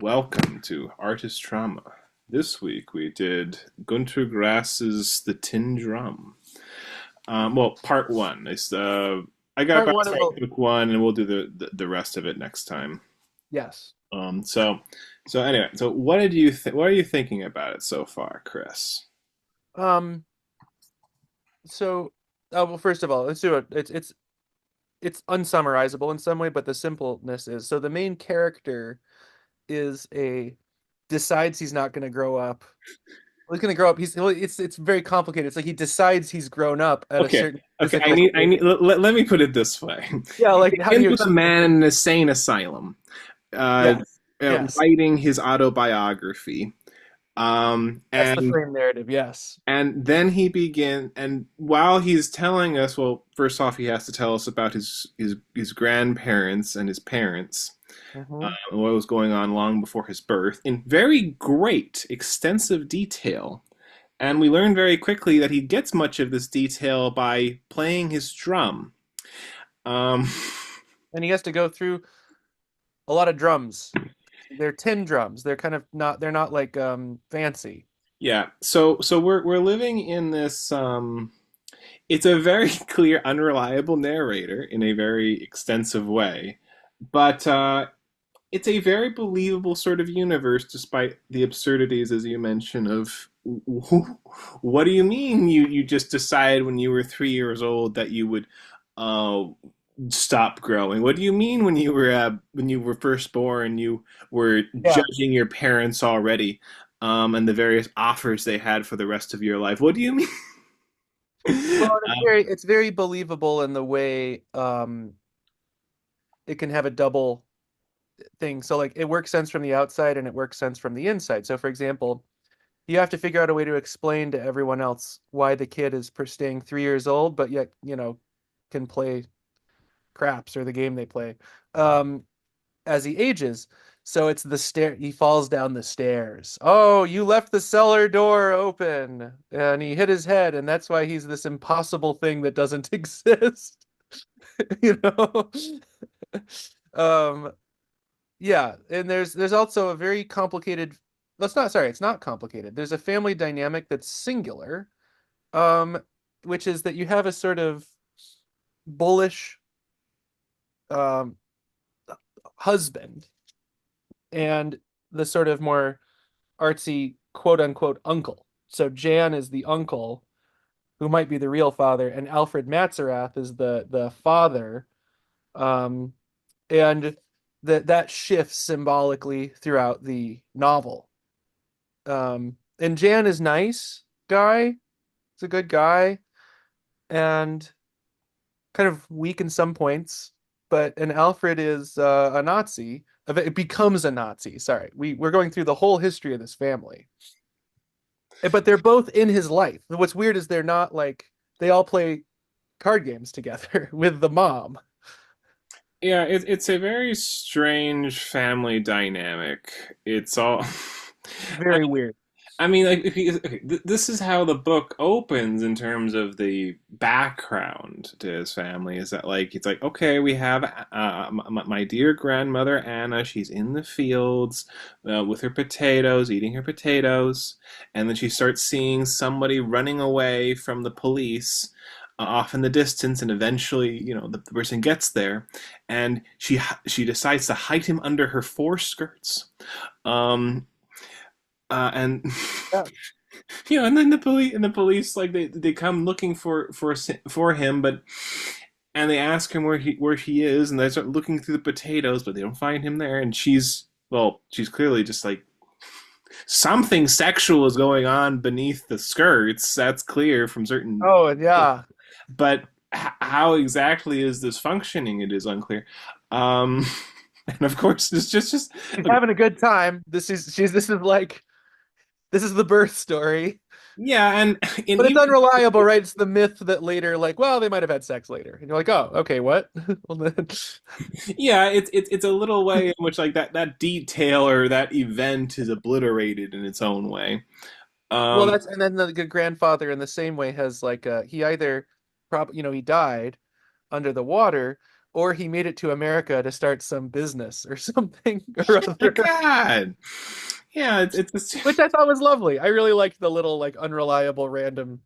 Welcome to Artist Trauma. This week we did Gunter Grass's The Tin Drum. Part one. I got Part back one to of the book one, and we'll do the rest of it next time. yes. Um, so anyway, what did you what are you thinking about it so far, Chris? Um. So, well, first of all, let's do it. It's unsummarizable in some way, but the simpleness is so the main character is a decides he's not going to grow up. Well, he's going to grow up. It's very complicated. It's like he decides he's grown up at a Okay, certain okay. physical I stage. need. Let me put it this way: Yeah, it like how do begins you with a explain? man in an insane asylum, uh, Yes, yes, writing his autobiography. that's the And frame narrative. Yes. then he begin and while he's telling us, well, first off, he has to tell us about his grandparents and his parents, Hmm. and what was going on long before his birth in very great, extensive detail. And we learn very quickly that he gets much of this detail by playing his drum. Um, And he has to go through a lot of drums. They're tin drums. They're kind of not. They're not like fancy. yeah, so we're living in this. It's a very clear, unreliable narrator in a very extensive way, but it's a very believable sort of universe, despite the absurdities, as you mentioned, of what do you mean you just decided when you were 3 years old that you would uh, stop growing? What do you mean when you were first born you were Yeah. judging your parents already, and the various offers they had for the rest of your life? What do you mean? Well, it's very believable in the way it can have a double thing. So like it works sense from the outside and it works sense from the inside. So for example, you have to figure out a way to explain to everyone else why the kid is staying 3 years old, but yet, can play craps or the game they play um as he ages. So it's the stair he falls down the stairs. Oh, you left the cellar door open and he hit his head, and that's why he's this impossible thing that doesn't exist. you know um yeah, and there's also a very complicated, that's not sorry it's not complicated, there's a family dynamic that's singular, um which is that you have a sort of bullish um husband and the sort of more artsy quote unquote uncle. So Jan is the uncle who might be the real father, and Alfred Matzerath is the father. Um, and that shifts symbolically throughout the novel. And Jan is nice guy. He's a good guy and kind of weak in some points, but and Alfred is a Nazi. It becomes a Nazi. Sorry, we're going through the whole history of this family, but they're both in his life. What's weird is they're not like they all play card games together with the mom. Yeah, it's a very strange family dynamic. It's all. Very weird. I mean, like, if you, okay, this is how the book opens in terms of the background to his family. Is that like it's like, okay, we have my dear grandmother Anna. She's in the fields with her potatoes, eating her potatoes, and then she starts seeing somebody running away from the police. Off in the distance, and eventually, the person gets there, and she decides to hide him under her four skirts. And Yeah. and then the police, like, they come looking for him, but and they ask him where he is, and they start looking through the potatoes, but they don't find him there. And she's clearly just like something sexual is going on beneath the skirts. That's clear from certain, Oh, yeah. but how exactly is this functioning? It is unclear. Um, and of course, it's just She's okay. having a good time. This is the birth story. Yeah, and But it's even unreliable, right? It's the myth that later, like, well, they might have had sex later. And you're like, oh, okay, what? Well, then, yeah, it's a little way in which, like, that detail or that event is obliterated in its own way. well, Um, that's and then the grandfather in the same way has like he either he died under the water, or he made it to America to start some business or something or My other, God. Yeah, it's which I thought was lovely. I really liked the little like unreliable random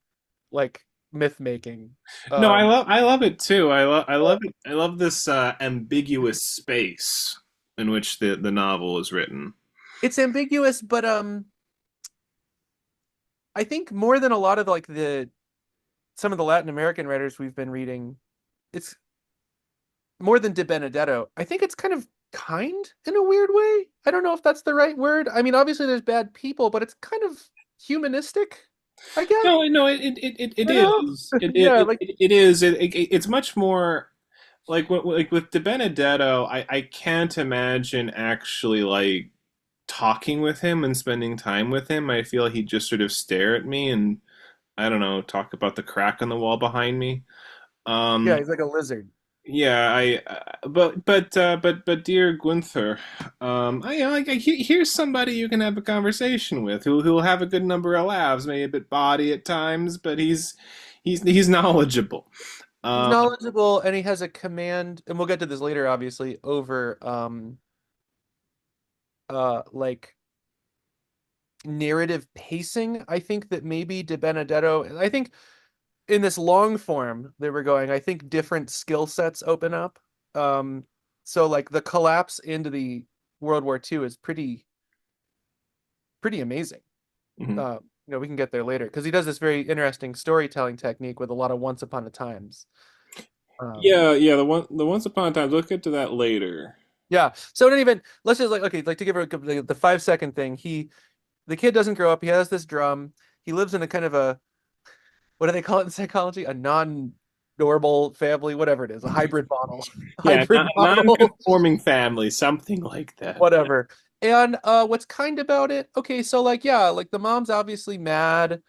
like myth making. no, Um, I love it too. I love it. I love this ambiguous space in which the novel is written. it's ambiguous, but I think more than a lot of like the some of the Latin American writers we've been reading, it's more than De Benedetto. I think it's kind of kind in a weird way. I don't know if that's the right word. I mean, obviously there's bad people, but it's kind of humanistic, I guess. No, no, it You know? is. Yeah, like It is. It's much more like with De Benedetto. I can't imagine actually like talking with him and spending time with him. I feel he'd just sort of stare at me and I don't know, talk about the crack on the wall behind me. yeah, Um, he's like a lizard. yeah, but dear Gunther, here's somebody you can have a conversation with who'll have a good number of laughs, maybe a bit bawdy at times, but he's knowledgeable. He's Um, knowledgeable and he has a command, and we'll get to this later, obviously, over like narrative pacing. I think that maybe De Benedetto, I think in this long form that we're going, I think different skill sets open up. Um, so like the collapse into the World War II is pretty amazing. mhm. We can get there later because he does this very interesting storytelling technique with a lot of once upon a times. Um, Yeah. The Once Upon a Time. We'll get to that later. yeah. So don't even let's just like okay, like to give her the 5 second thing. The kid doesn't grow up. He has this drum. He lives in a kind of a what do they call it in psychology? A non-normal family, whatever it is, a hybrid model, Yeah, hybrid model, non-conforming family, something like that. whatever. And what's kind about it? Okay, so like yeah, like the mom's obviously mad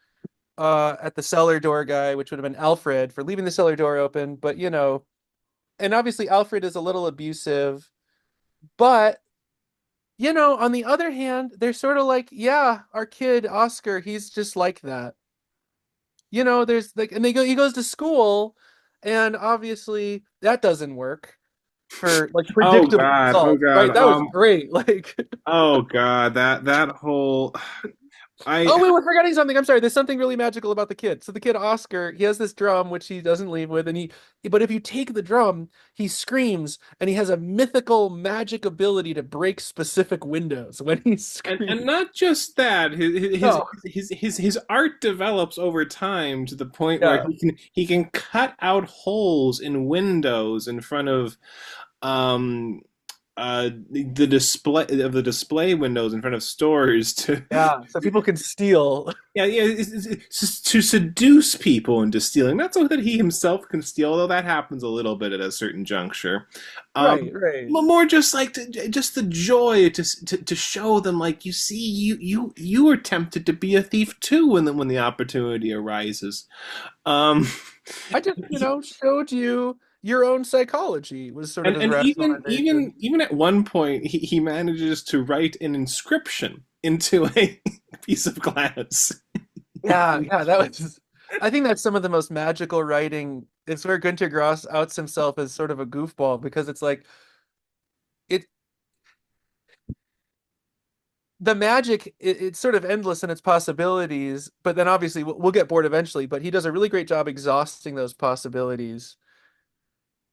at the cellar door guy, which would have been Alfred for leaving the cellar door open, but and obviously Alfred is a little abusive, but on the other hand, they're sort of like, yeah, our kid Oscar, he's just like that. There's like, and he goes to school, and obviously that doesn't work for like Oh predictable God, oh results, God. right? That was great. Like, Oh God, that whole oh I wait, we're forgetting something. I'm sorry. There's something really magical about the kid. So the kid Oscar, he has this drum which he doesn't leave with, but if you take the drum, he screams, and he has a mythical magic ability to break specific windows when he and screams. not just that, Oh, his art develops over time to the point where yeah, he can cut out holes in windows in front of um the display windows in front of stores to yeah. So people can steal. yeah, it's to seduce people into stealing. Not so that he himself can steal, although that happens a little bit at a certain juncture. Um, Right, right. more just like just the joy to show them, like you see, you were tempted to be a thief too when the opportunity arises. Um, I just, showed you your own psychology was sort of his and rationalization. even at one point, he manages to write an inscription into a piece of glass. Yeah, yeah, that was. I think that's some of the most magical writing. It's where Günter Grass outs himself as sort of a goofball because it's like it. The magic, it's sort of endless in its possibilities, but then obviously we'll get bored eventually. But he does a really great job exhausting those possibilities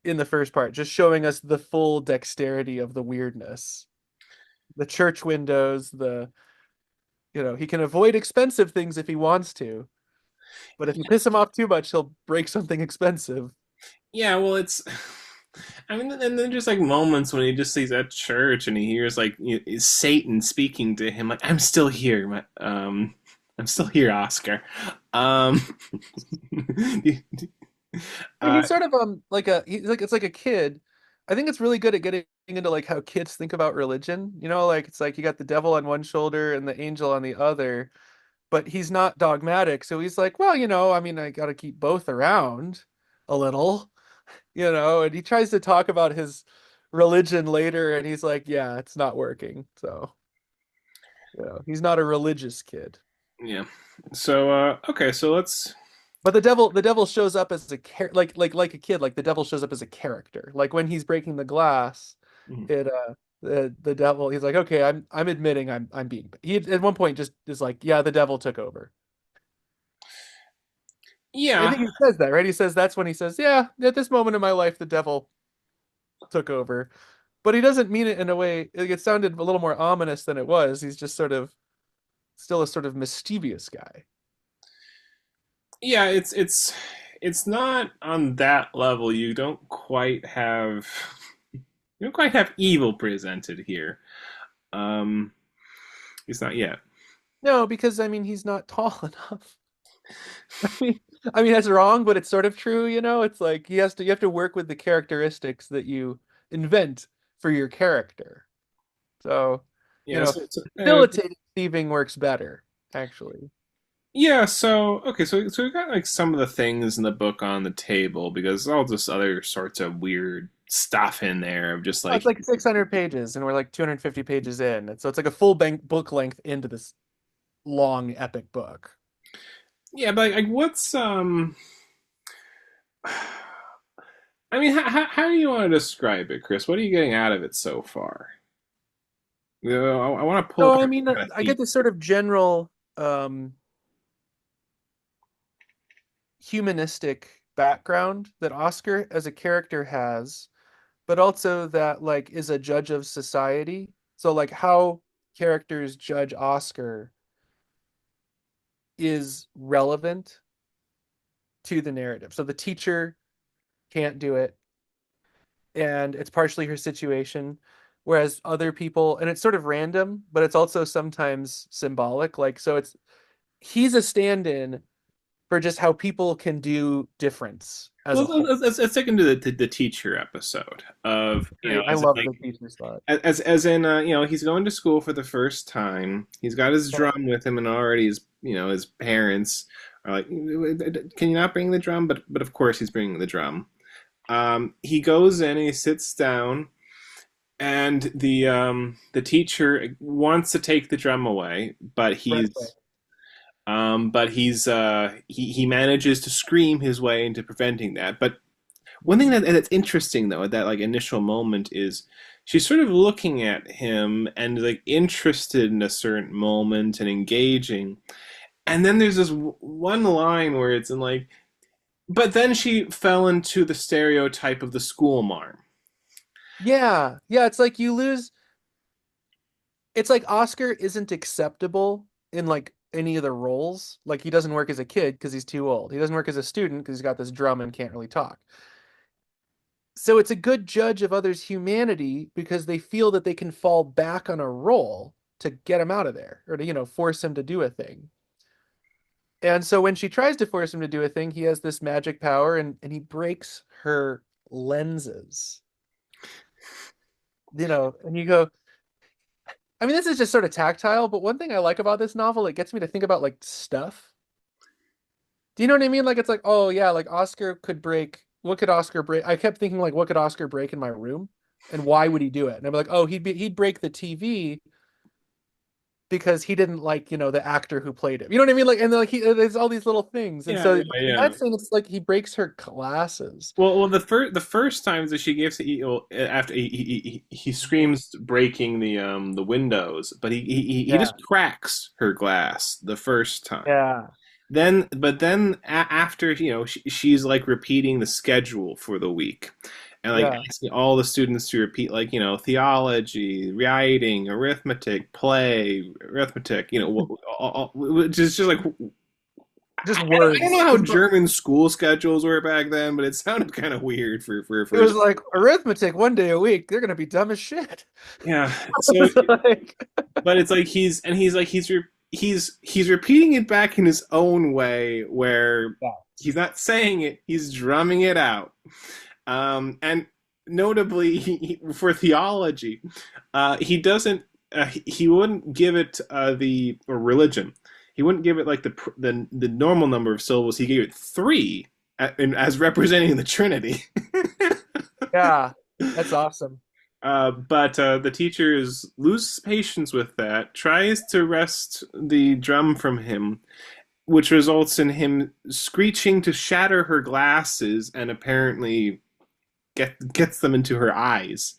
in the first part, just showing us the full dexterity of the weirdness. The church windows, he can avoid expensive things if he wants to, but if you piss him off too much, he'll break something expensive. Yeah, well, it's. I mean, and then just like moments when he just sees at church and he hears like Satan speaking to him, like I'm still here, I'm still here, Oscar. Um, And uh, he's sort of like he's like it's like a kid. I think it's really good at getting into like how kids think about religion. Like it's like you got the devil on one shoulder and the angel on the other, but he's not dogmatic. So he's like, well, I mean, I got to keep both around a little, and he tries to talk about his religion later and he's like, yeah, it's not working. So, he's not a religious kid. yeah. So okay, so let's. But the devil shows up as a like a kid, like the devil shows up as a character. Like when he's breaking the glass, Mhm. it the devil he's like, okay, I'm admitting I'm being he at one point just is like, yeah, the devil took over. I Yeah, think he says that, right? He says that's when he says, yeah, at this moment in my life, the devil took over. But he doesn't mean it in a way, it sounded a little more ominous than it was. He's just sort of still a sort of mischievous guy. yeah, it's not on that level. You don't quite have evil presented here. Um, it's not yet. No, because I mean he's not tall enough. I mean, I mean that's wrong, but it's sort of true, you know? It's like you have to work with the characteristics that you invent for your character. So, you Yeah, know, so facilitating thieving works better, actually. yeah, so okay, so we got like some of the things in the book on the table because there's all this other sorts of weird stuff in there of just Oh, it's like like 600 pages, and we're like 250 pages in. And so it's like a full book length into this long, epic book. yeah, but like what's I mean, how do you want to describe it, Chris? What are you getting out of it so far? You know, I want to pull So, I apart mean, kind of I theme. get this sort of general um, humanistic background that Oscar as a character has, but also that like is a judge of society. So like how characters judge Oscar is relevant to the narrative. So the teacher can't do it, and it's partially her situation, whereas other people, and it's sort of random, but it's also sometimes symbolic. Like so it's he's a stand-in for just how people can do difference as Well, a whole. let's take into the teacher episode of Great. I as in, love like the teacher slot. as in he's going to school for the first time. He's got his drum with him, and already his parents are like, "Can you not bring the drum?" But of course he's bringing the drum. He goes in and he sits down, and the teacher wants to take the drum away, but Right way. he manages to scream his way into preventing that. But one thing that's interesting though at that like initial moment is she's sort of looking at him and like interested in a certain moment and engaging. And then there's this one line where it's in like, but then she fell into the stereotype of the school marm. Yeah. Yeah, it's like you lose it's like Oscar isn't acceptable in like any of the roles. Like he doesn't work as a kid because he's too old. He doesn't work as a student because he's got this drum and can't really talk. So it's a good judge of others' humanity because they feel that they can fall back on a role to get him out of there or to, force him to do a thing. And so when she tries to force him to do a thing, he has this magic power and he breaks her lenses. And you go, I mean, this is just sort of tactile, but one thing I like about this novel, it gets me to think about like stuff. Do you know what I mean? Like it's like, oh yeah, like Oscar could break. What could Oscar break? I kept thinking like, what could Oscar break in my room, and why would he do it? And I'm like, oh, he'd break the TV because he didn't like the actor who played him. You know what I mean? Like, and like there's all these little things, and Yeah, so yeah, but in yeah. that sense, it's like he breaks her glasses. Well, the first times that she gives after he screams breaking the windows, but he Yeah, just cracks her glass the first time. yeah, But then after she's like repeating the schedule for the week, and like yeah. asking all the students to repeat like theology, writing, arithmetic, play, arithmetic, which is just like Just I don't words. know how German school schedules were back then, but it sounded kind of weird for a It was first. like arithmetic one day a week. They're gonna be dumb as shit. Yeah. So, It's like, but it's like he's repeating it back in his own way, where yeah, he's not saying it, he's drumming it out. And notably, for theology, he doesn't. He wouldn't give it the or religion. He wouldn't give it like the normal number of syllables. He gave it three as representing the Trinity. yeah, that's awesome. But the teachers loses patience with that, tries to wrest the drum from him, which results in him screeching to shatter her glasses and apparently gets them into her eyes.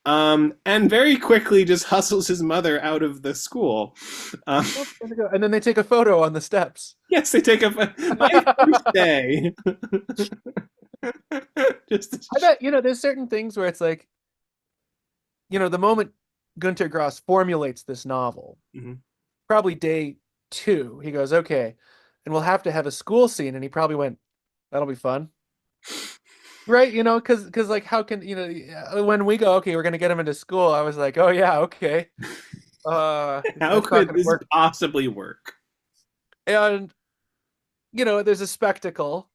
And very quickly just hustles his mother out of the school. Um, Oh, gotta go. And then they take a photo on the steps. yes, they take my first day. I Just bet, there's certain things where it's like, the moment Gunter Grass formulates this novel, Mhm. probably day two, he goes, okay, and we'll have a school scene. And he probably went, that'll be fun. Right? Because like, how can, when we go, okay, we're going to get him into school, I was like, oh, yeah, okay. How That's not could going to this work. possibly work? And, there's a spectacle,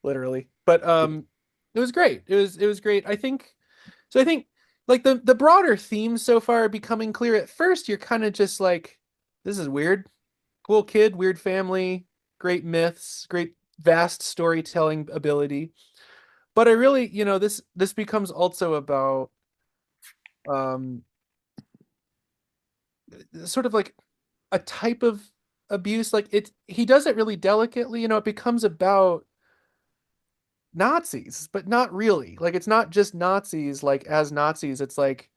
literally. But it was great. It was great. I think like the broader themes so far are becoming clear. At first, you're kind of just like, this is weird. Cool kid, weird family, great myths, great vast storytelling ability. But I really, this becomes also about um sort of like a type of abuse. Like he does it really delicately, it becomes about Nazis, but not really. Like it's not just Nazis like as Nazis. It's like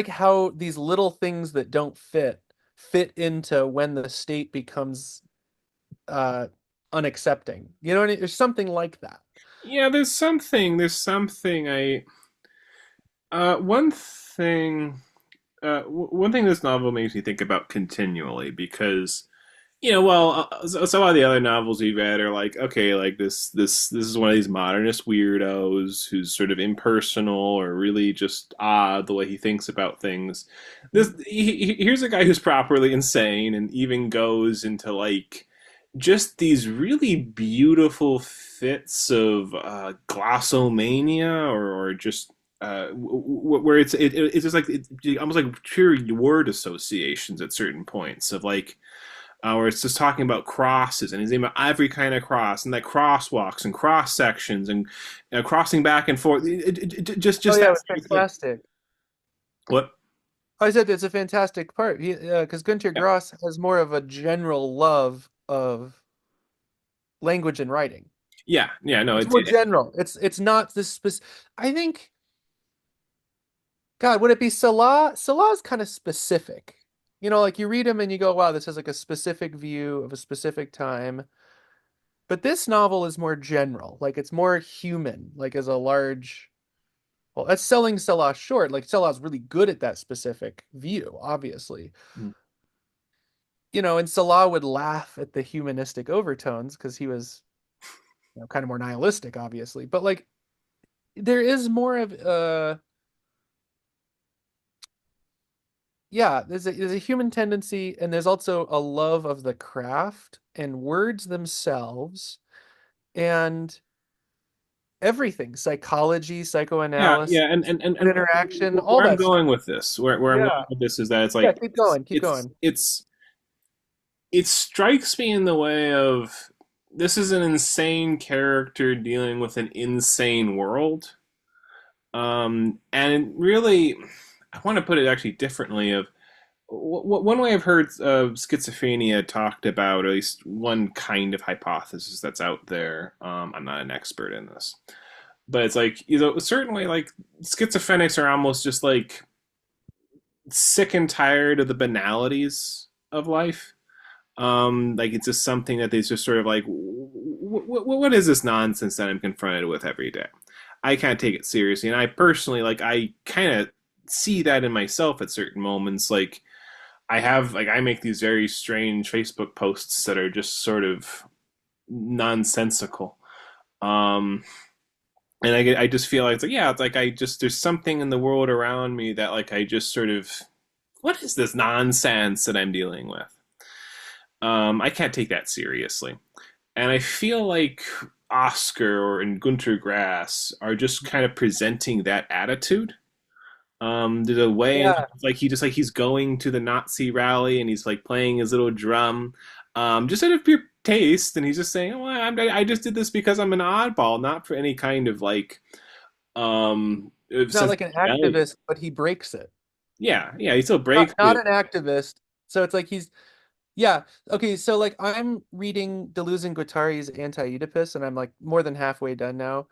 how these little things that don't fit into when the state becomes uh unaccepting. You know what I mean? There's something like that. Yeah, there's something one thing one thing this novel makes me think about continually because so a lot of the other novels we've read are like, okay, like this is one of these modernist weirdos who's sort of impersonal or really just odd the way he thinks about things. Here's a guy who's properly insane and even goes into like just these really beautiful fits of glossomania or just where it's just like almost like pure word associations at certain points of like where it's just talking about crosses and he's talking about every kind of cross and like crosswalks and cross sections and crossing back and forth. Oh Just yeah, it that was sort of thing. fantastic. What? I said it's a fantastic part. Because Günter Yeah, Grass has more of a general love of language and writing. yeah, yeah. No, It's more general. It's not this specific. I think, God, would it be Salah? Salah's kind of specific. Like you read him and you go, wow, this has like a specific view of a specific time. But this novel is more general. Like it's more human, like as a large. Well, that's selling Salah short. Like Salah's really good at that specific view, obviously. And Salah would laugh at the humanistic overtones because he was, kind of more nihilistic, obviously. But like there is more of yeah, there's a human tendency, and there's also a love of the craft and words themselves and everything, psychology, yeah, psychoanalysis, yeah. And interaction, all where I'm that stuff. going with this, where I'm going Yeah. with this is that it's Yeah, like keep going, keep it's going. it's it strikes me in the way of this is an insane character dealing with an insane world. And really, I want to put it actually differently. Of one way I've heard of schizophrenia talked about, or at least one kind of hypothesis that's out there. I'm not an expert in this, but it's like a certain way, like schizophrenics are almost just like sick and tired of the banalities of life. Like it's just something that they just sort of like, what is this nonsense that I'm confronted with every day? I can't take it seriously, and I personally like I kind of see that in myself at certain moments. Like I make these very strange Facebook posts that are just sort of nonsensical. Um, and I just feel like it's like yeah, it's like I just there's something in the world around me that like I just sort of what is this nonsense that I'm dealing with? I can't take that seriously. And I feel like Oscar or and Gunter Grass are just kind of presenting that attitude. There's a way in Yeah. like he's going to the Nazi rally and he's like playing his little drum, just out of pure taste, and he's just saying, "Well, I just did this because I'm an oddball, not for any kind of like He's not sense like of an rebellion." activist, but he breaks it. Yeah, yeah, he still Not breaks not it. an activist. So it's like Yeah. Okay, so like I'm reading Deleuze and Guattari's Anti-Oedipus, and I'm like more than halfway done now.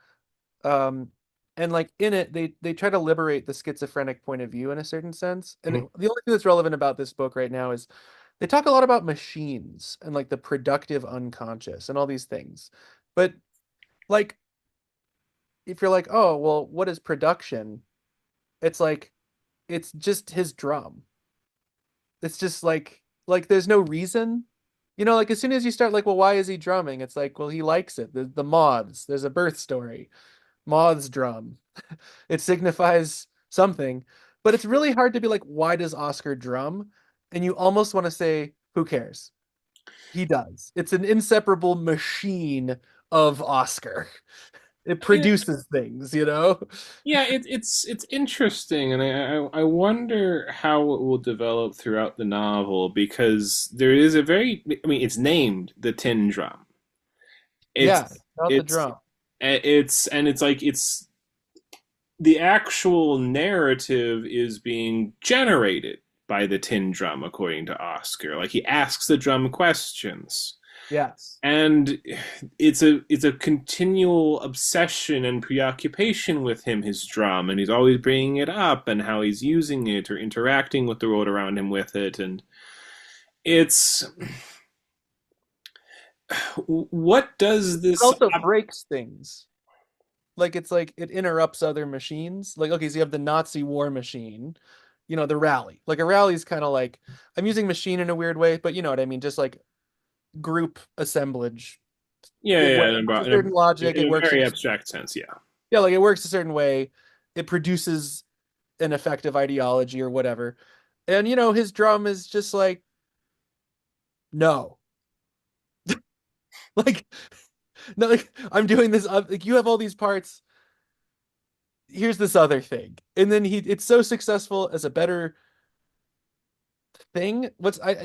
Um, and like in it, they try to liberate the schizophrenic point of view in a certain sense. And Mhm. the only thing that's relevant about this book right now is they talk a lot about machines and like the productive unconscious and all these things. But like if you're like, oh, well, what is production? It's like it's just his drum. It's just like there's no reason. You know, like as soon as you start like, well, why is he drumming? It's like, well, he likes it. The moths. There's a birth story. Moths drum. It signifies something. But it's really hard to be like, why does Oscar drum? And you almost want to say, who cares? He does. It's an inseparable machine of Oscar. It I mean, produces things, you know? yeah, it's interesting, and I wonder how it will develop throughout the novel because there is a very, I mean, it's named the Tin Drum. Yeah, It's not the it's drum. it's like it's the actual narrative is being generated by the Tin Drum, according to Oscar. Like he asks the drum questions. Yes. And it's a continual obsession and preoccupation with him, his drum, and he's always bringing it up and how he's using it or interacting with the world around him with it. And it's what does It this also breaks things. Like it's like it interrupts other machines. Like okay, so you have the Nazi war machine, you know, the rally. Like a rally is kind of like I'm using machine in a weird way, but you know what I mean, just like group assemblage. yeah, It yeah, works a in certain logic, in it a works very abstract sense, yeah. yeah, like it works a certain way. It produces an effective ideology or whatever. And you know, his drum is just like no. Like no, like I'm doing this like you have all these parts. Here's this other thing. And then it's so successful as a better thing.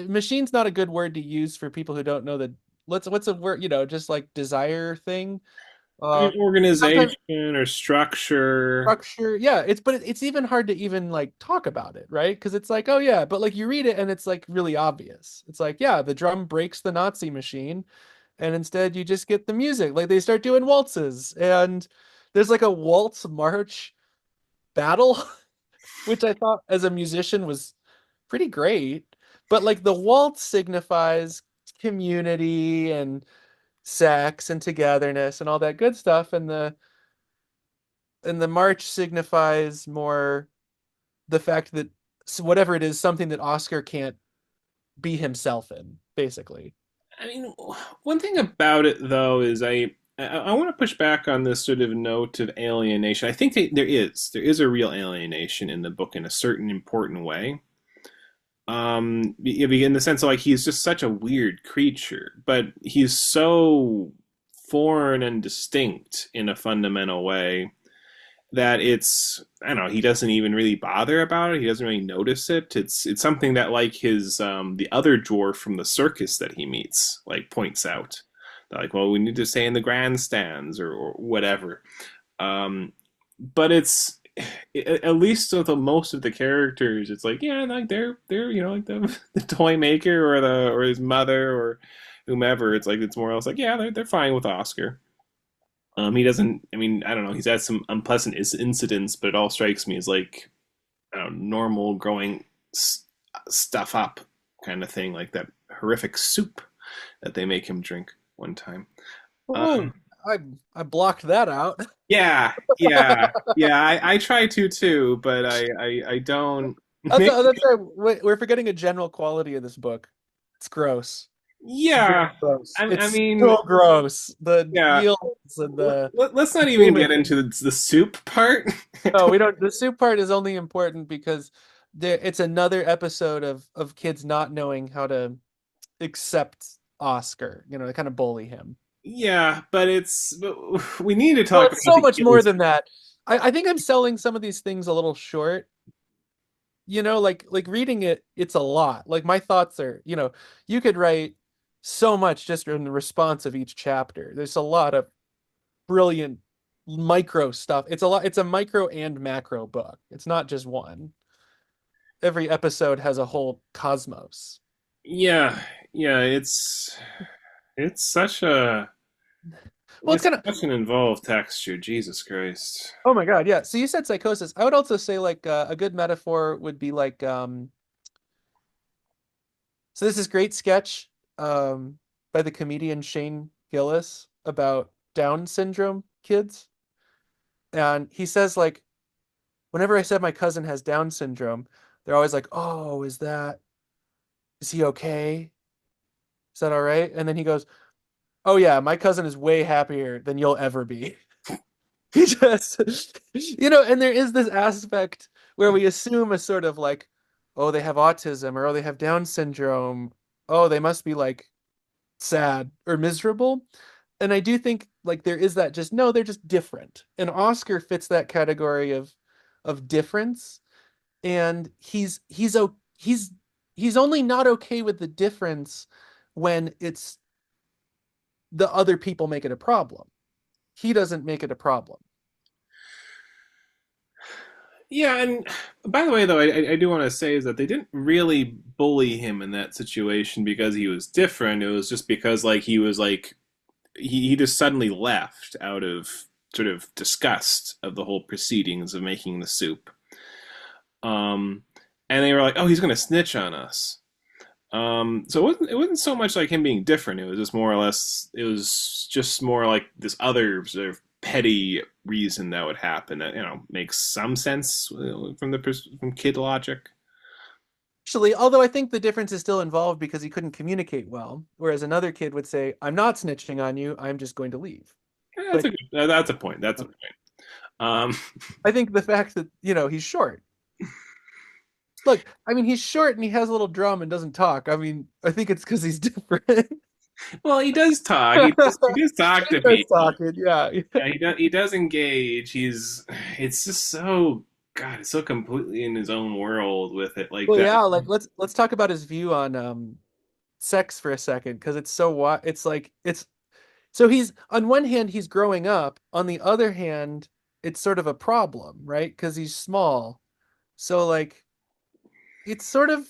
Machine's not a good word to use for people who don't know the what's a word, you know, just like desire thing. I Uh mean, Sometimes organization or structure. structure, yeah, it's even hard to even like talk about it, right? Because it's like, oh yeah, but like you read it and it's like really obvious. It's like, yeah, the drum breaks the Nazi machine, and instead you just get the music. Like they start doing waltzes, and there's like a waltz march battle, which I thought as a musician was pretty great. But like the waltz signifies community and sex and togetherness and all that good stuff, and the march signifies more the fact that whatever it is, something that Oscar can't be himself in, basically. I mean, one thing about it though is I want to push back on this sort of note of alienation. I think that there is a real alienation in the book in a certain important way. In the sense of like he's just such a weird creature, but he's so foreign and distinct in a fundamental way that it's I don't know, he doesn't even really bother about it. He doesn't really notice it. It's something that like his the other dwarf from the circus that he meets like points out. They're like, well, we need to stay in the grandstands or whatever. Um, but at least with most of the characters, it's like yeah, like they're like the toy maker or his mother or whomever. It's like it's more or less like yeah, they're fine with Oscar. He doesn't. I mean, I don't know. He's had some unpleasant incidents, but it all strikes me as like I don't know, normal growing stuff up kind of thing, like that horrific soup that they make him drink one time. Oh, Um, I I blocked that out. yeah, yeah, yeah. I try to too, but I don't. That's right. We're forgetting a general quality of this book. It's gross. It's very Yeah, gross. I It's mean, so gross. The yeah. yields and the Let's not even fluid. get into the soup part. No, we don't. The soup part is only important because it's another episode of kids not knowing how to accept Oscar. You know, they kind of bully him. Yeah, but we need to Well, talk it's about so the much more ills. than that. I think I'm selling some of these things a little short. You know, like reading it, it's a lot. Like my thoughts are, you know, you could write so much just in the response of each chapter. There's a lot of brilliant micro stuff. It's a lot. It's a micro and macro book. It's not just one. Every episode has a whole cosmos. Yeah, yeah, it's such a Well, it's it's kind of, such an involved texture. Jesus Christ. oh my God, yeah. So you said psychosis. I would also say like a good metaphor would be like so this is great sketch by the comedian Shane Gillis about Down syndrome kids. And he says like whenever I said my cousin has Down syndrome, they're always like, "Oh, is he okay? Is that all right?" And then he goes, "Oh yeah, my cousin is way happier than you'll ever be." He just, and there is this aspect where we assume a sort of like, oh, they have autism or oh, they have Down syndrome. Oh, they must be like sad or miserable. And I do think like there is that just no, they're just different. And Oscar fits that category of difference. And he's only not okay with the difference when it's the other people make it a problem. He doesn't make it a problem. Yeah, and by the way, though, I do want to say is that they didn't really bully him in that situation because he was different. It was just because like he was like he just suddenly left out of sort of disgust of the whole proceedings of making the soup. Um, and they were like, "Oh, he's going to snitch on us." So it wasn't so much like him being different. It was just more or less. It was just more like this other sort of petty reason that would happen that makes some sense from kid logic. Actually, although I think the difference is still involved because he couldn't communicate well, whereas another kid would say, "I'm not snitching on you. I'm just going to leave." That's But a that's a point. That's a point. Um, I think the fact that, he's short. Look, I mean, he's short and he has a little drum and doesn't talk. I mean, I think it's because he's different. well, he does talk. He does talk He to starts people. talking, yeah. Yeah, he does engage. It's just so God, it's so completely in his own world with it like Well, that. yeah, like let's talk about his view on sex for a second because it's so what it's like it's so he's on one hand he's growing up, on the other hand it's sort of a problem, right? Because he's small. So like it's sort of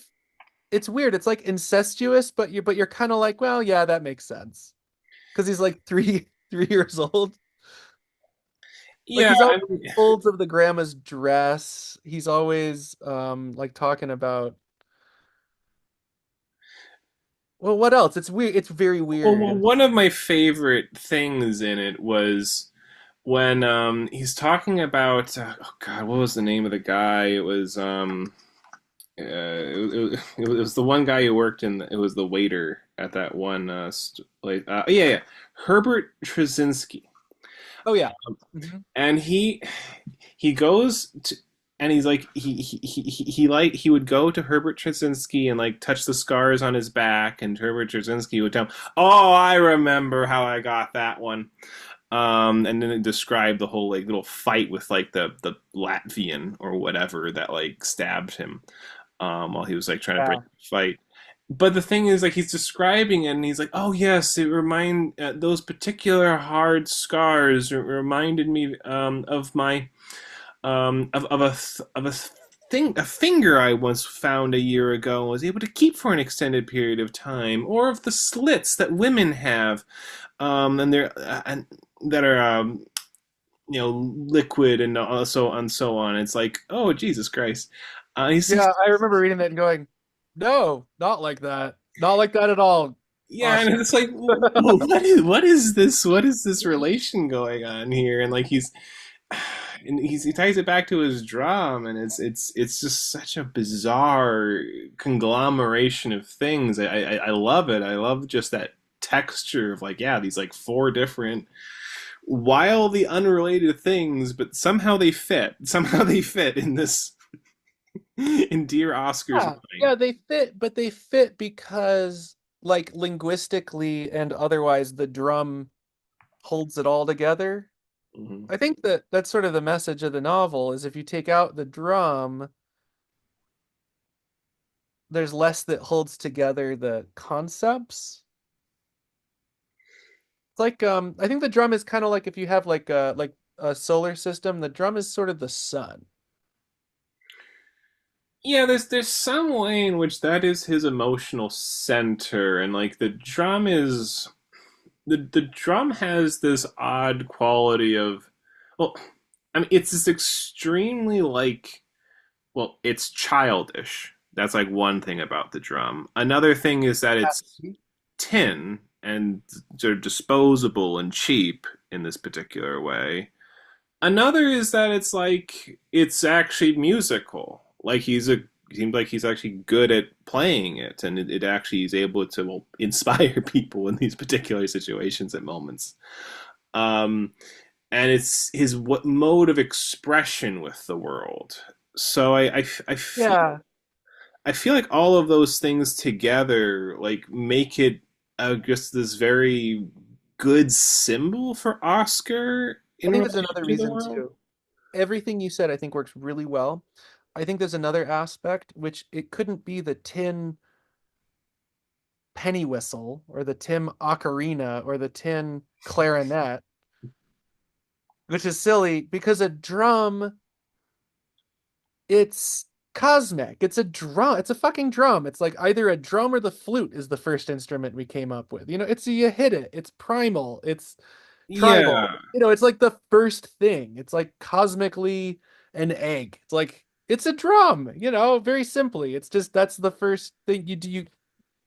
it's weird. It's like incestuous, but you're kind of like, well, yeah, that makes sense. Because he's like three 3 years old. Like Yeah, he's always I mean, folds of the grandma's dress. He's always like talking about well, what else? It's weird. It's very well, weird. one of my favorite things in it was when he's talking about oh God, what was the name of the guy? It was it was the one guy who worked in it was the waiter at that one yeah, Herbert Trzynski. Oh yeah. Mhm. And he goes to and he's like he would go to Herbert Trzynski and like touch the scars on his back, and Herbert Trzynski would tell him, "Oh, I remember how I got that one." And then it described the whole like little fight with like the Latvian or whatever that like stabbed him while he was like trying to break Yeah. the fight. But the thing is, like, he's describing it, and he's like, "Oh yes, it remind those particular hard scars reminded me of my of a thing a finger I once found a year ago and was able to keep for an extended period of time, or of the slits that women have, and they're and that are liquid and so on." It's like, oh Jesus Christ, he's Yeah, I remember reading that and going, "No, not like that. Not like that at all, yeah, and Oscar." it's like, what is this relation going on here? And like he ties it back to his drum, and it's just such a bizarre conglomeration of things. I love it. I love just that texture of like, yeah, these like four different wildly unrelated things, but somehow they fit. Somehow they fit in this in dear Oscar's Yeah, mind. yeah, they fit, but they fit because like linguistically and otherwise the drum holds it all together. Mhm. I think that that's sort of the message of the novel is if you take out the drum, there's less that holds together the concepts. It's like I think the drum is kind of like if you have like a solar system, the drum is sort of the sun. yeah, there's some way in which that is his emotional center, and like the drum has this odd quality of, well, I mean, it's this extremely like, well, it's childish. That's like one thing about the drum. Another thing is that it's Yes. tin and sort of disposable and cheap in this particular way. Another is that it's like it's actually musical. Like seems like he's actually good at playing it, and it actually is able to, well, inspire people in these particular situations at moments. Um, and it's his what mode of expression with the world. So Yeah. I feel like all of those things together like make it just this very good symbol for Oscar I in think there's relation another to the reason world. too. Everything you said, I think, works really well. I think there's another aspect which it couldn't be the tin penny whistle or the tin ocarina or the tin clarinet, which is silly because a drum, it's cosmic. It's a drum. It's a fucking drum. It's like either a drum or the flute is the first instrument we came up with. It's you hit it. It's primal. It's tribal. Yeah. It's like the first thing. It's like cosmically an egg. It's like it's a drum, very simply. It's just that's the first thing you do.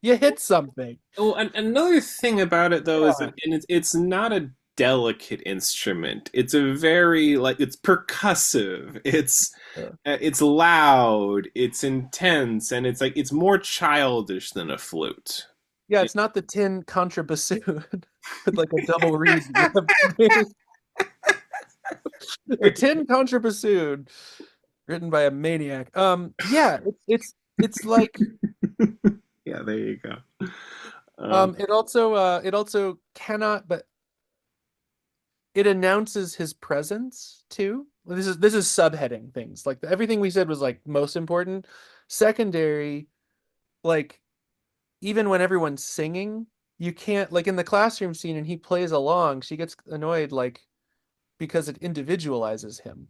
You hit something. Well, another thing about it though is that Yeah. and it's not a delicate instrument. It's a very like it's percussive. It's loud. It's intense, and it's like it's more childish than a flute. Yeah, it's not the tin contrabassoon with like a double reed. The tin contrabassoon written by a maniac. Yeah, it's like Yeah, there you go. it also cannot, but it announces his presence too. This is subheading things. Like everything we said was like most important. Secondary, like even when everyone's singing, you can't like in the classroom scene and he plays along, she gets annoyed like because it individualizes him.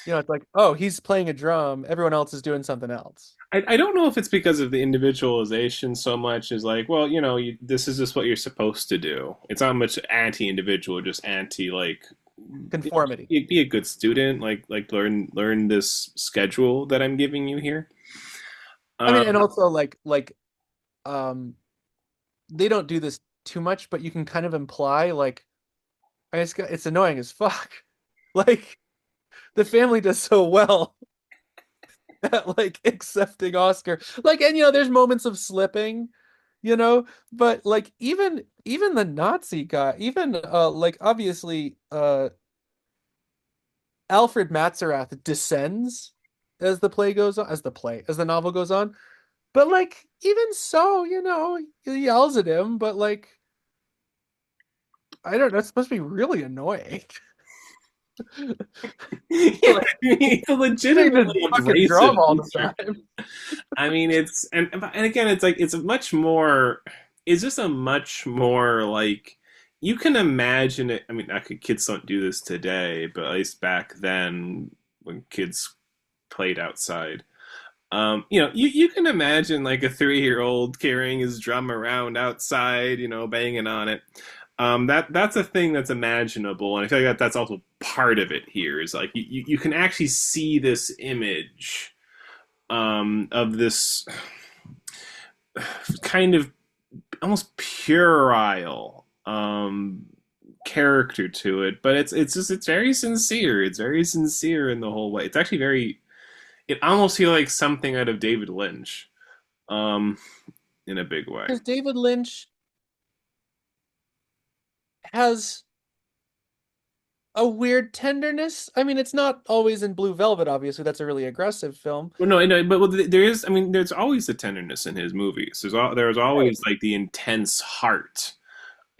It's like, oh, he's playing a drum, everyone else is doing something else. I don't know if it's because of the individualization so much as like, well, this is just what you're supposed to do. It's not much anti-individual, just anti like, Conformity. be a good student, like learn this schedule that I'm giving you here. I mean, and Um, also like um they don't do this too much, but you can kind of imply like it's annoying as fuck. Like the family does so well at like accepting Oscar. Like, and there's moments of slipping, but like even the Nazi guy, even like obviously Alfred Matzerath descends as the play goes on, as the novel goes on. But like even so, he yells at him, but like I don't know, it's supposed to be really annoying. yeah, Like it's a they just legitimately fucking abrasive drum all the instrument. time. I mean, and again, it's like it's a much more. It's just a much more like you can imagine it. I mean, kids don't do this today, but at least back then when kids played outside, you can imagine like a 3-year-old carrying his drum around outside, banging on it. That's a thing that's imaginable, and I feel like that's also part of it here. Is like you can actually see this image of this kind of almost puerile character to it, but it's very sincere. It's very sincere in the whole way. It's actually very. It almost feels like something out of David Lynch, um, in a big way. Because David Lynch has a weird tenderness. I mean, it's not always in Blue Velvet, obviously. That's a really aggressive film. Well, no, no, but well, there is. I mean, there's always the tenderness in his movies. There's always Right. like the intense heart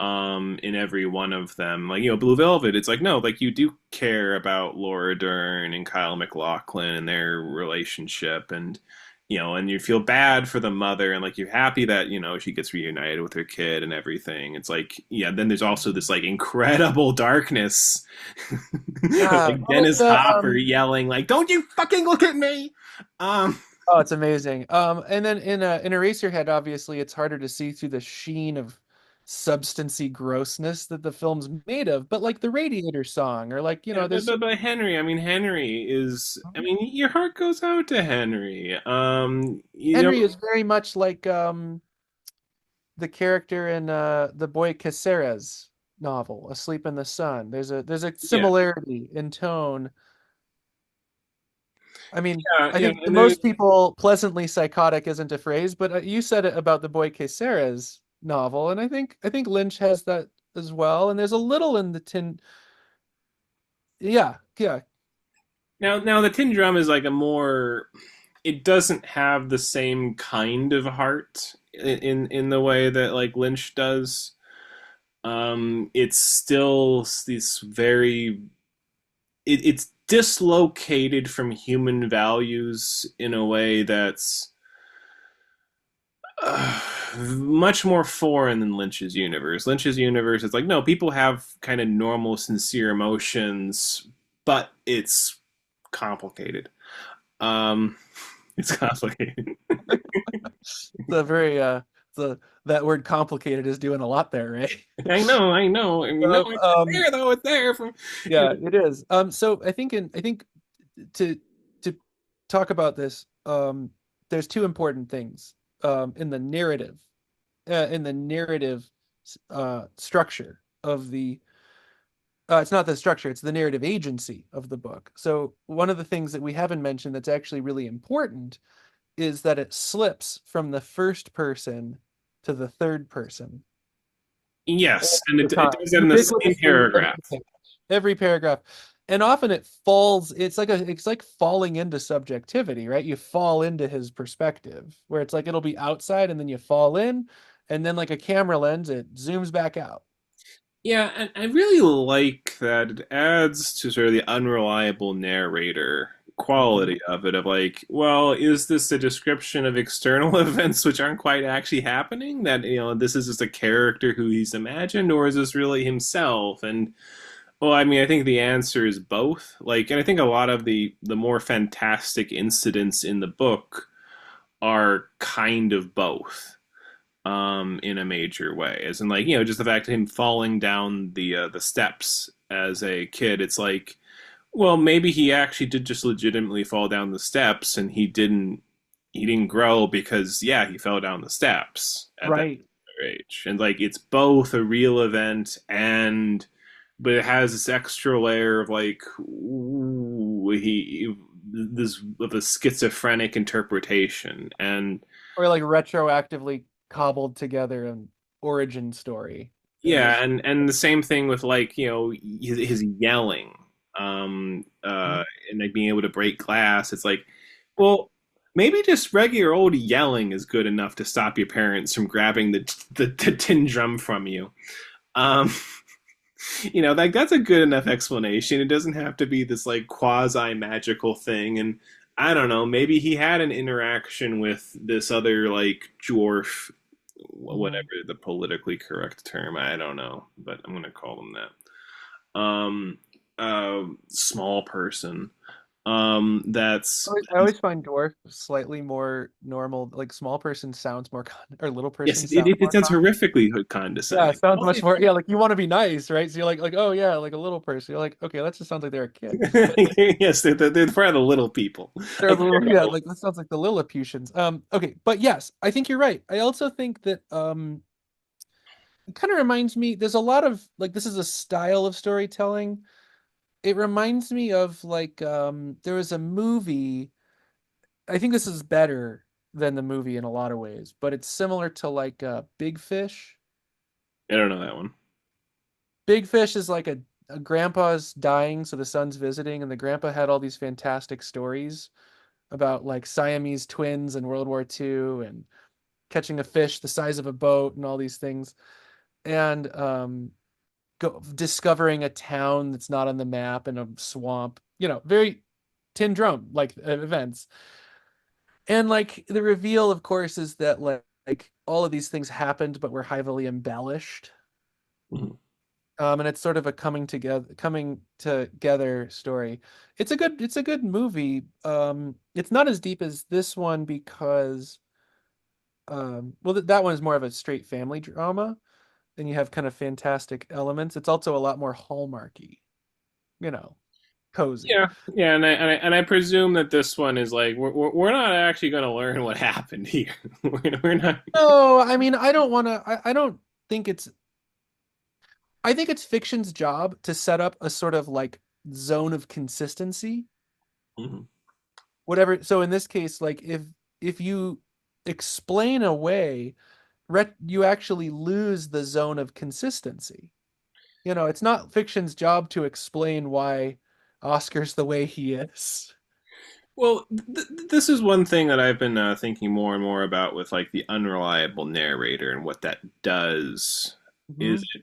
in every one of them. Like, Blue Velvet, it's like, no, like you do care about Laura Dern and Kyle MacLachlan and their relationship, and and you feel bad for the mother, and like you're happy that she gets reunited with her kid and everything. It's like, yeah, then there's also this like incredible darkness, Yeah. like Oh, Dennis Hopper yelling like, "Don't you fucking look at me!" Um, oh, it's amazing. And then in Eraserhead, obviously, it's harder to see through the sheen of substancy grossness that the film's made of. But like the Radiator song, or like, yeah, but, there's but but Henry, I mean, your heart goes out to Henry. Henry is very much like the character in the Boy Caceres novel, Asleep in the Sun. There's a Yeah, similarity in tone. I mean, yeah, I yeah, think to and there's most people, pleasantly psychotic isn't a phrase, but you said it about the Boy Caceres novel, and I think Lynch has that as well. And there's a little in the tin. Yeah, yeah, now the Tin Drum is like a more. It doesn't have the same kind of heart in the way that like Lynch does. It's still this very it's dislocated from human values in a way that's much more foreign than Lynch's universe. Lynch's universe is like, no, people have kind of normal, sincere emotions, but it's complicated. Um, it's complicated. the very the that word complicated is doing a lot there, right? I know. I mean, no, it's there though. It's there from. Yeah, it is. So I think to to talk about this, there's two important things in the narrative, structure of the. It's not the structure; it's the narrative agency of the book. So one of the things that we haven't mentioned that's actually really important is that it slips from the first person to the third person Yes, all and the it time, does that in the same ubiquitously paragraph. every paragraph. And often it falls, it's like falling into subjectivity, right? You fall into his perspective, where it's like it'll be outside and then you fall in, and then like a camera lens, it zooms back out. Yeah, and I really like that it adds to sort of the unreliable narrator Mhm. quality of it, of like, well, is this a description of external events which aren't quite actually happening? That, this is just a character who he's imagined, or is this really himself? And well, I mean, I think the answer is both. Like, and I think a lot of the more fantastic incidents in the book are kind of both in a major way. As in, like, just the fact of him falling down the steps as a kid. It's like, well, maybe he actually did just legitimately fall down the steps, and he didn't grow because, yeah, he fell down the steps at that Right. age. And like, it's both a real event, and but it has this extra layer of like, ooh, he this of a schizophrenic interpretation. And Or like retroactively cobbled together an origin story in yeah, this. and the same thing with like, his yelling, and like being able to break glass. It's like, well, maybe just regular old yelling is good enough to stop your parents from grabbing the tin drum from you. Um, like that's a good enough explanation. It doesn't have to be this like quasi magical thing. And I don't know, maybe he had an interaction with this other like dwarf, whatever Mhm. the politically correct term. I don't know, but I'm gonna call them that. Small person. That's I always find dwarf slightly more normal. Like small person sounds more or little yes, person it, sounds it, it more sounds common. horrifically Yeah, condescending. it sounds much more. Yeah, like you want to be nice, right? So you're like, oh yeah, like a little person. You're like, okay, that just sounds like they're a kid. Yes, they're for the little people. They're a Like, little, yeah, like that sounds like the Lilliputians. Okay, but yes, I think you're right. I also think that it kind of reminds me. There's a lot of like this is a style of storytelling. It reminds me of like there was a movie. I think this is better than the movie in a lot of ways, but it's similar to like Big Fish. I don't know that one. Big Fish is like a grandpa's dying, so the son's visiting, and the grandpa had all these fantastic stories about like Siamese twins in World War II and catching a fish the size of a boat and all these things. And discovering a town that's not on the map in a swamp, very Tin Drum like events. And like the reveal, of course, is that like all of these things happened, but were heavily embellished. Mhm. And it's sort of a coming together story. It's a good movie. It's not as deep as this one because well, that one is more of a straight family drama, and you have kind of fantastic elements. It's also a lot more Hallmarky, you know, cozy. Yeah, yeah, and I presume that this one is like we're not actually going to learn what happened here. We're not. No, I mean, I don't want to. I don't think it's. I think it's fiction's job to set up a sort of like zone of consistency, Mhm. whatever. So in this case, like if you explain away, you actually lose the zone of consistency. It's not fiction's job to explain why Oscar's the way he is. Well, this is one thing that I've been thinking more and more about with like the unreliable narrator and what that does is Hmm.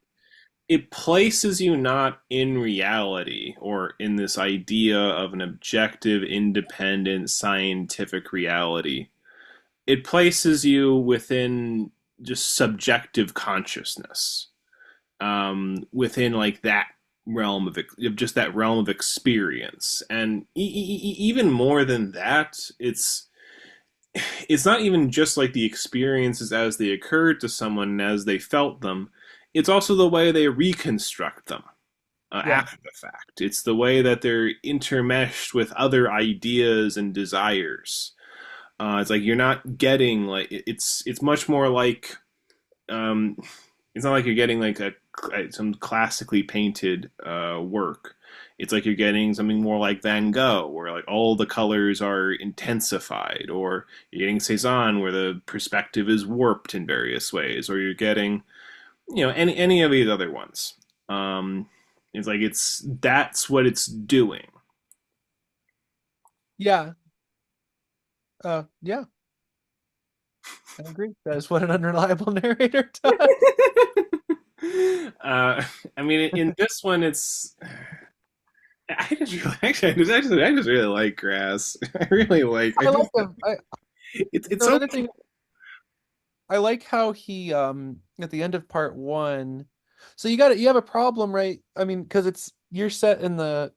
it places you not in reality or in this idea of an objective, independent, scientific reality. It places you within just subjective consciousness, within like that realm of just that realm of experience, and even more than that, it's not even just like the experiences as they occurred to someone and as they felt them. It's also the way they reconstruct them Yeah. after the fact. It's the way that they're intermeshed with other ideas and desires. It's like you're not getting like it's much more like um, it's not like you're getting like some classically painted work. It's like you're getting something more like Van Gogh, where like all the colors are intensified, or you're getting Cezanne, where the perspective is warped in various ways, or you're getting any of these other ones. Um, it's like that's what it's doing. Yeah. Yeah, I agree. That is what an unreliable narrator does. I mean, in this one, it's I just really, actually, I just really like Grass. I really like. I I like just him. it's so. Another thing, I like how he at the end of part one. So you have a problem, right? I mean, because you're set in the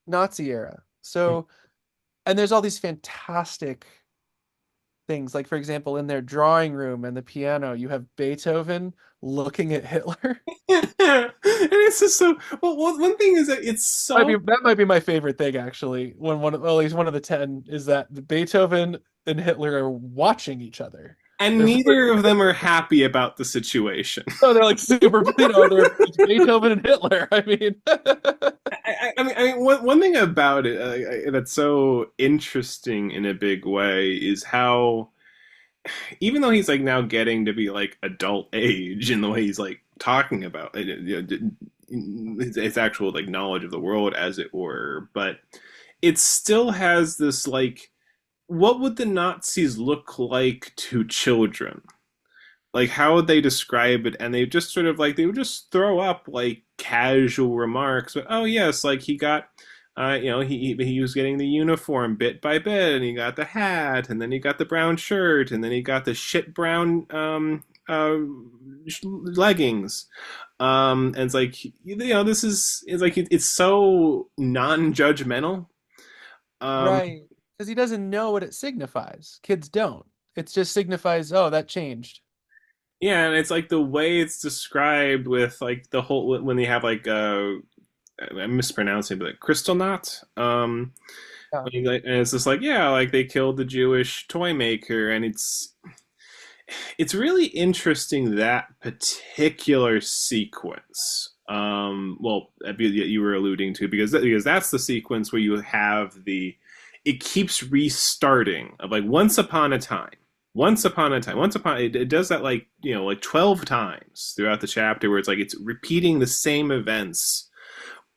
Nazi era. So and there's all these fantastic things. Like for example, in their drawing room and the piano, you have Beethoven looking at Hitler. And it's just so. Well, one thing is that it's so. That might be my favorite thing actually. Well, at least one of the 10 is that Beethoven and Hitler are watching each other. And They're neither of them are happy about the situation. oh, they're like super, they're it's Beethoven and Hitler. I mean, I mean, one thing about it that's so interesting in a big way is how, even though he's like now getting to be like adult age in the way he's like talking about it, his actual like knowledge of the world, as it were, but it still has this like, what would the Nazis look like to children? Like how would they describe it? And they just sort of like they would just throw up like casual remarks, but oh yes, like he got he was getting the uniform bit by bit, and he got the hat, and then he got the brown shirt, and then he got the shit brown leggings. And it's like this is it's like it's so non-judgmental. Um, right. Because he doesn't know what it signifies. Kids don't. It just signifies, oh, that changed. yeah, and it's like the way it's described with like the whole when they have like I'm mispronouncing, but like crystal knot. Yeah. And it's just like yeah, like they killed the Jewish toy maker, and it's really interesting that particular sequence. Well, you were alluding to because that's the sequence where you have it keeps restarting of like once upon it does that like like 12 times throughout the chapter where it's like it's repeating the same events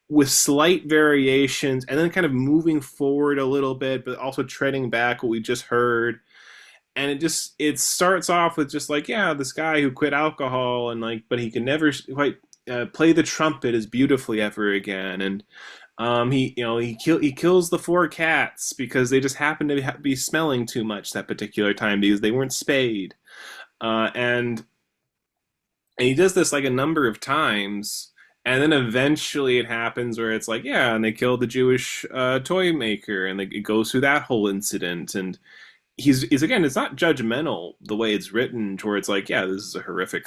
with slight variations and then kind of moving forward a little bit but also treading back what we just heard, and it starts off with just like yeah, this guy who quit alcohol and like but he can never quite play the trumpet as beautifully ever again, and He kills the four cats because they just happened to be smelling too much that particular time because they weren't spayed. And he does this like a number of times, and then eventually it happens where it's like, yeah, and they kill the Jewish toy maker, and it goes through that whole incident. And he's again, it's not judgmental the way it's written, towards like, yeah, this is a horrific,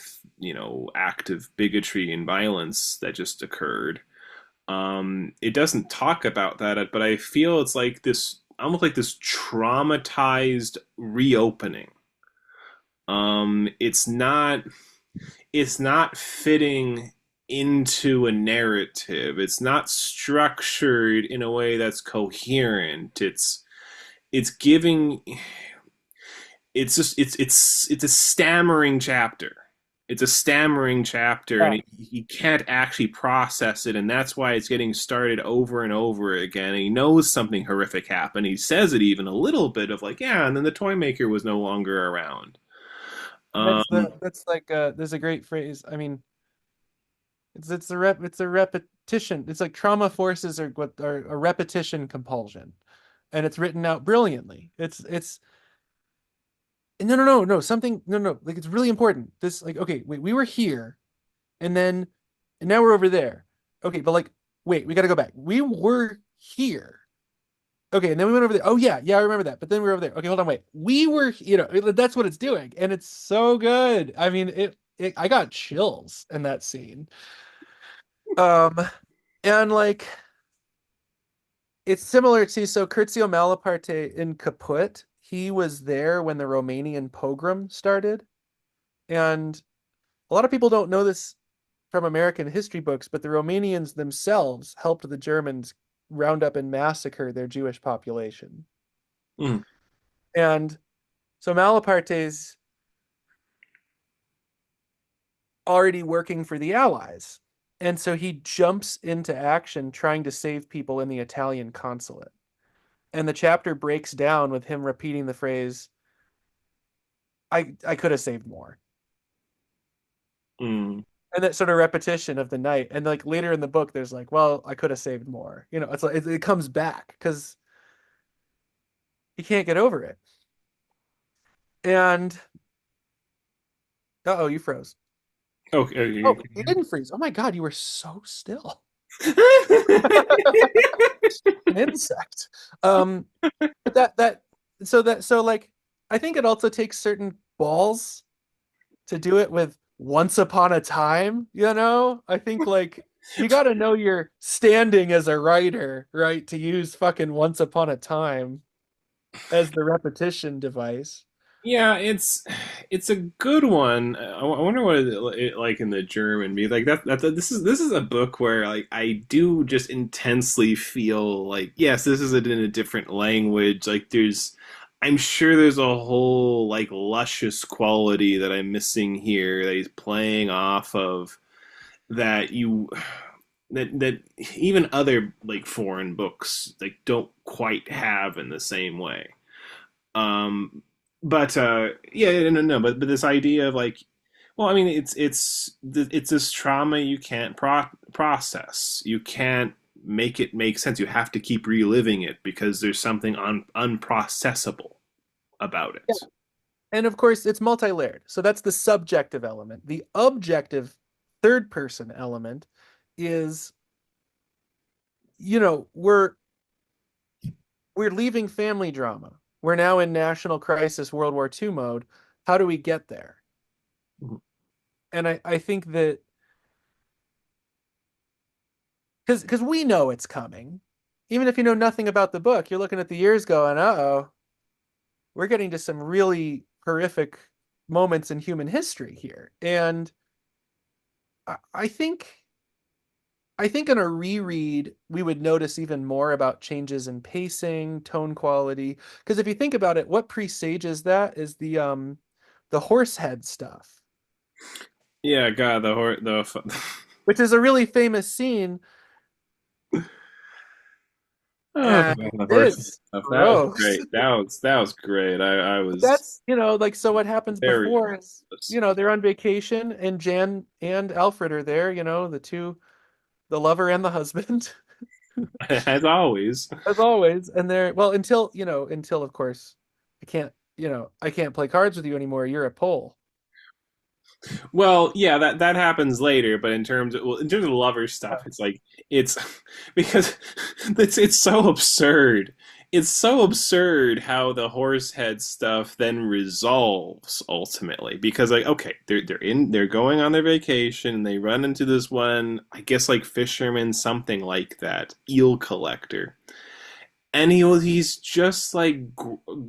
act of bigotry and violence that just occurred. It doesn't talk about that, but I feel it's like this, almost like this traumatized reopening. It's not fitting into a narrative. It's not structured in a way that's coherent. It's giving it's a stammering chapter. It's a stammering chapter, and Yeah. he can't actually process it, and that's why it's getting started over and over again. And he knows something horrific happened. He says it even a little bit of like, yeah, and then the toy maker was no longer around. Um, That's like there's a great phrase. I mean, it's a repetition. It's like trauma forces are what are a repetition compulsion, and it's written out brilliantly. It's no something no like it's really important. This like okay wait we were here, and then and now we're over there. Okay, but like wait we got to go back. We were here. Okay, and then we went over there. Oh yeah, I remember that. But then we were over there. Okay, hold on, wait. We were, that's what it's doing, and it's so good. I mean, I got chills in that scene. Um, and like it's similar to so Curzio Malaparte in Caput. He was there when the Romanian pogrom started, and a lot of people don't know this from American history books, but the Romanians themselves helped the Germans round up and massacre their Jewish population. mm, And so Malaparte's already working for the Allies. And so he jumps into action trying to save people in the Italian consulate. And the chapter breaks down with him repeating the phrase, I could have saved more. mm. And that sort of repetition of the night. And like later in the book, there's like, well, I could have saved more. It's like it comes back because he can't get over it. And oh, you froze. Okay. Oh, you didn't freeze. Oh my God, you were so still. An insect. Um, but so like I think it also takes certain balls to do it with once upon a time, I think like you got to know your standing as a writer, right? To use fucking once upon a time as the repetition device. Yeah, it's a good one. I wonder what it like in the German. Be like this is a book where like I do just intensely feel like, yes, this is in a different language. Like I'm sure there's a whole like luscious quality that I'm missing here that he's playing off of, that you that even other like foreign books like don't quite have in the same way. Um, but yeah, no, but this idea of like, well, I mean, it's this trauma you can't process. You can't make it make sense. You have to keep reliving it because there's something unprocessable about Yeah. it. And of course, it's multi-layered. So that's the subjective element. The objective third person element is, we're leaving family drama. We're now in national crisis World War II mode. How do we get there? Mhm. And I think that because we know it's coming. Even if you know nothing about the book, you're looking at the years going, uh-oh, we're getting to some really horrific moments in human history here. And I, I think I think in a reread, we would notice even more about changes in pacing, tone quality. Because if you think about it, what presages that is the horse head stuff, Yeah, God, which is a really famous scene, oh and God, the horse it's stuff. That was gross. great. That was great. I But was that's, like so what happens very before is, impressed. they're on vacation and Jan and Alfred are there, the two, the lover and the husband. as always. as always. And they're well until until of course I can't I can't play cards with you anymore. You're a Pole. Well, yeah, that happens later, but in terms of lover stuff, it's like it's because it's so absurd. It's so absurd how the horse head stuff then resolves ultimately because like okay, they're going on their vacation and they run into this one, I guess like fisherman something like that, eel collector. And he's just like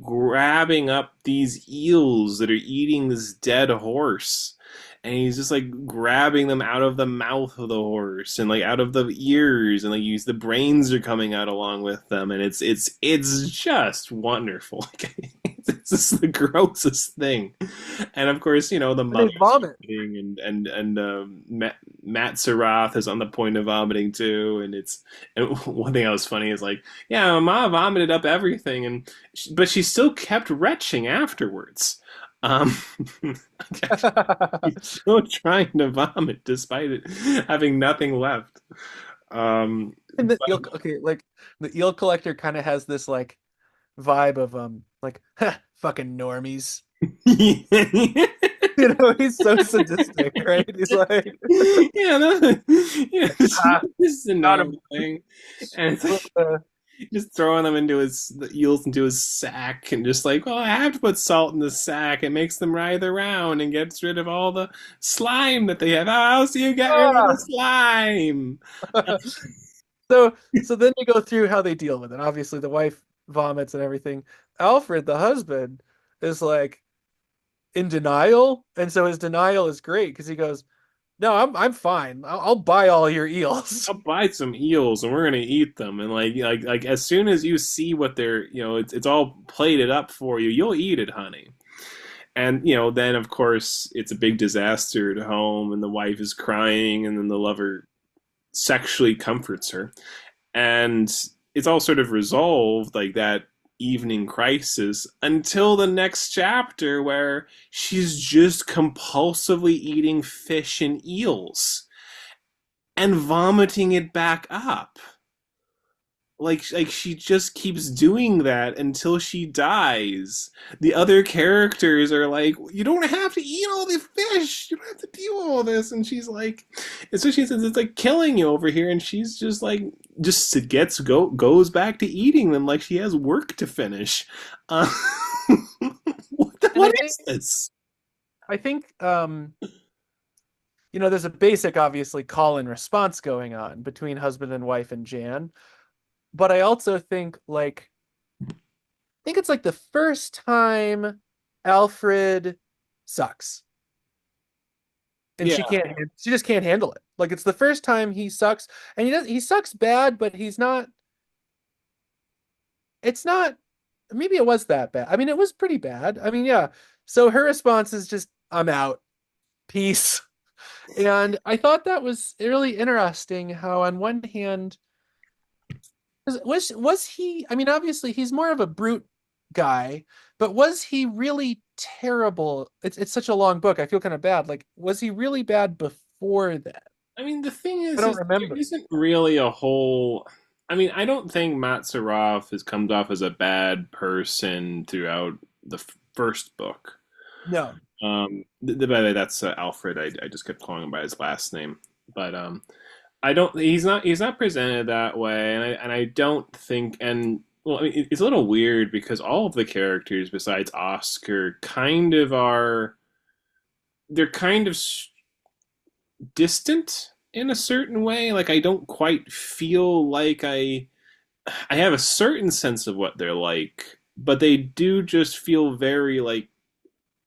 grabbing up these eels that are eating this dead horse, and he's just like grabbing them out of the mouth of the horse and like out of the ears, and like use the brains are coming out along with them, and it's just wonderful. It's just the grossest thing, and of course the And they mother's vomit. vomiting, and Matt Sarath is on the point of vomiting too, and one thing that was funny is like yeah, Ma vomited up everything, but she still kept retching afterwards. Um, she's still trying to vomit despite it having nothing left. Um, And the eel, okay, like the eel collector kind of has this like vibe of like fucking normies. yeah, He's so sadistic, right? He's like, no, yeah, ah, this is a got him. normal thing, and it's like just throwing them into the eels into his sack and just like, well, I have to put salt in the sack. It makes them writhe around and gets rid of all the slime that they have. How else do you get rid of the ah. slime? So then you go through how they deal with it. Obviously, the wife vomits and everything. Alfred, the husband, is like in denial, and so his denial is great because he goes, "No, I'm fine. I'll buy all your eels." I'll buy some eels and we're gonna eat them. And like as soon as you see what they're it's all plated up for you, you'll eat it, honey. And then of course it's a big disaster at home, and the wife is crying, and then the lover sexually comforts her, and it's all sort of resolved like that evening crisis until the next chapter where she's just compulsively eating fish and eels and vomiting it back up. Like she just keeps doing that until she dies. The other characters are like, "You don't have to eat all the fish. You don't have to deal with all this." And she's like, and so she says it's like killing you over here, and she's just like, just goes back to eating them like she has work to finish. Uh, And what is this? I think there's a basic obviously call and response going on between husband and wife and Jan, but I also think it's like the first time Alfred sucks. And Yeah, she just can't handle it. Like it's the first time he sucks and he sucks bad, but he's not it's not maybe it was that bad. I mean it was pretty bad. I mean yeah. So her response is just I'm out. Peace. And I thought that was really interesting how on one hand was he I mean obviously he's more of a brute guy, but was he really terrible? It's such a long book. I feel kind of bad. Like was he really bad before that? I mean, the thing I don't is there remember. isn't really a whole. I mean, I don't think Matsuroff has comes off as a bad person throughout the first book. No. By the way, that's Alfred. I just kept calling him by his last name, but I don't. He's not presented that way, and I don't think. And well, I mean, it's a little weird because all of the characters besides Oscar kind of are. They're kind of distant in a certain way. Like I don't quite feel like I have a certain sense of what they're like, but they do just feel very like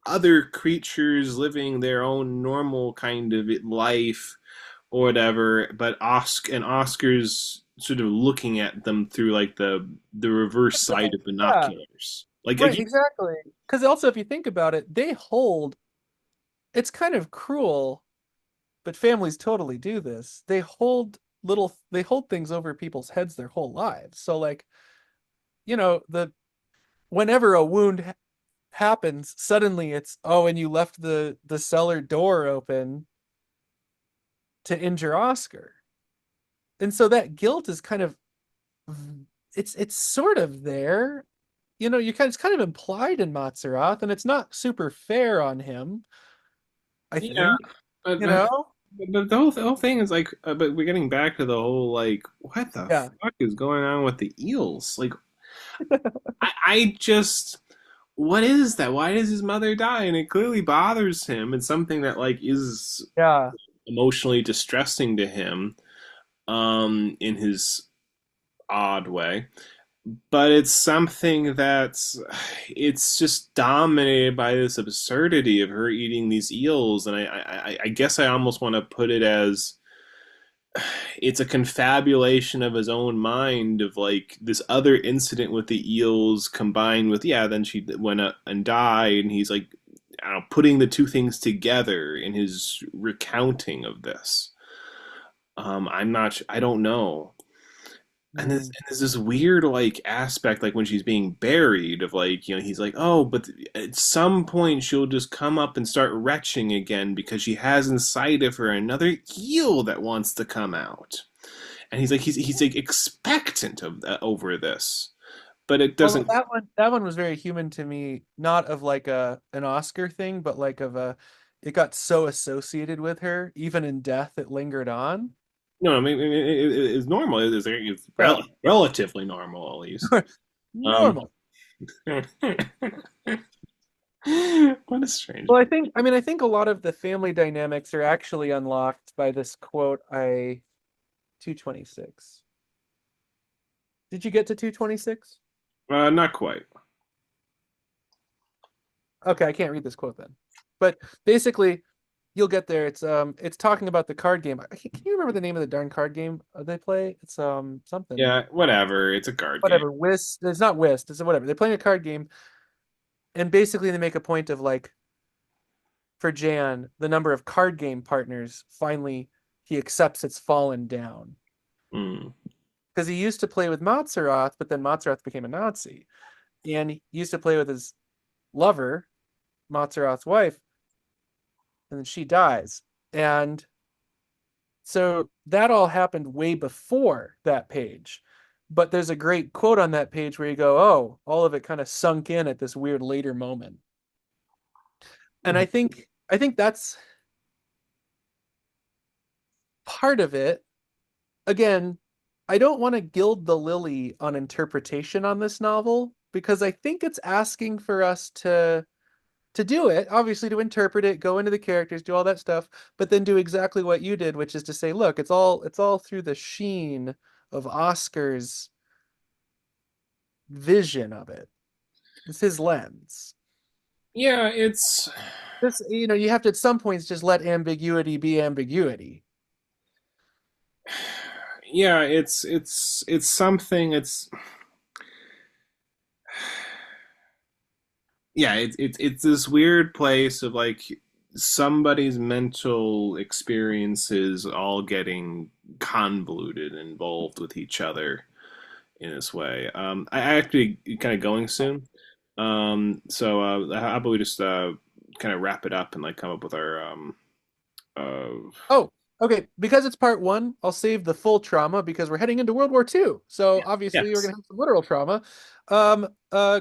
other creatures living their own normal kind of life or whatever. But Oscar's sort of looking at them through like the reverse side of Yeah, binoculars. Like right, exactly. Because also, if you think about it, it's kind of cruel, but families totally do this. They hold things over people's heads their whole lives. So, like, the whenever a wound happens, suddenly it's, oh, and you left the cellar door open to injure Oscar. And so that guilt is kind of it's sort of there. You know, it's kind of implied in Montserrat, and it's not super fair on him, I Yeah, think. but You know? the whole thing is like, but we're getting back to the whole like, what the Yeah. fuck is going on with the eels? Like, I just, what is that? Why does his mother die? And it clearly bothers him. It's something that like is Yeah. emotionally distressing to him, in his odd way. But it's something that's it's just dominated by this absurdity of her eating these eels, and I guess I almost want to put it as it's a confabulation of his own mind of like this other incident with the eels combined with, yeah, then she went up and died, and he's like, I don't know, putting the two things together in his recounting of this. I'm not, I don't know. Mm. And there's this weird like aspect, like when she's being buried, of like, he's like, oh, but at some point she'll just come up and start retching again because she has inside of her another eel that wants to come out. And he's like expectant of over this, but it Well, doesn't. that one was very human to me, not of like a an Oscar thing, but like of a it got so associated with her, even in death, it lingered on. No, I mean it's normal. It's Yeah. relatively normal, at least. Um, Normal. what a strange. Well, I think a lot of the family dynamics are actually unlocked by this quote I 226. Did you get to 226? Not quite. Okay, I can't read this quote then. But basically, you'll get there. It's talking about the card game. Can you remember the name of the darn card game they play? It's something. Yeah, whatever. It's a card game. Whatever. Whist. It's not whist. It's whatever. They're playing a card game, and basically they make a point of like for Jan, the number of card game partners finally he accepts it's fallen down. Mm. Because he used to play with Montserrat, but then Montserrat became a Nazi. And he used to play with his lover, Montserrat's wife, and then she dies. And so that all happened way before that page. But there's a great quote on that page where you go, oh, all of it kind of sunk in at this weird later moment. And I think that's part of it. Again, I don't want to gild the lily on interpretation on this novel because I think it's asking for us to do it, obviously to interpret it, go into the characters, do all that stuff, but then do exactly what you did, which is to say, look, it's all through the sheen of Oscar's vision of it. It's his lens. Yeah, it's This, you know, you have to at some points just let ambiguity be ambiguity. yeah, it's something. It's yeah, it's this weird place of like somebody's mental experiences all getting convoluted and involved with each other in this way. I actually kind of going soon. So how about we just kind of wrap it up and like come up with our uh Oh, okay. Because it's part one, I'll save the full trauma because we're heading into World War II. So obviously we're yes. gonna have some literal trauma.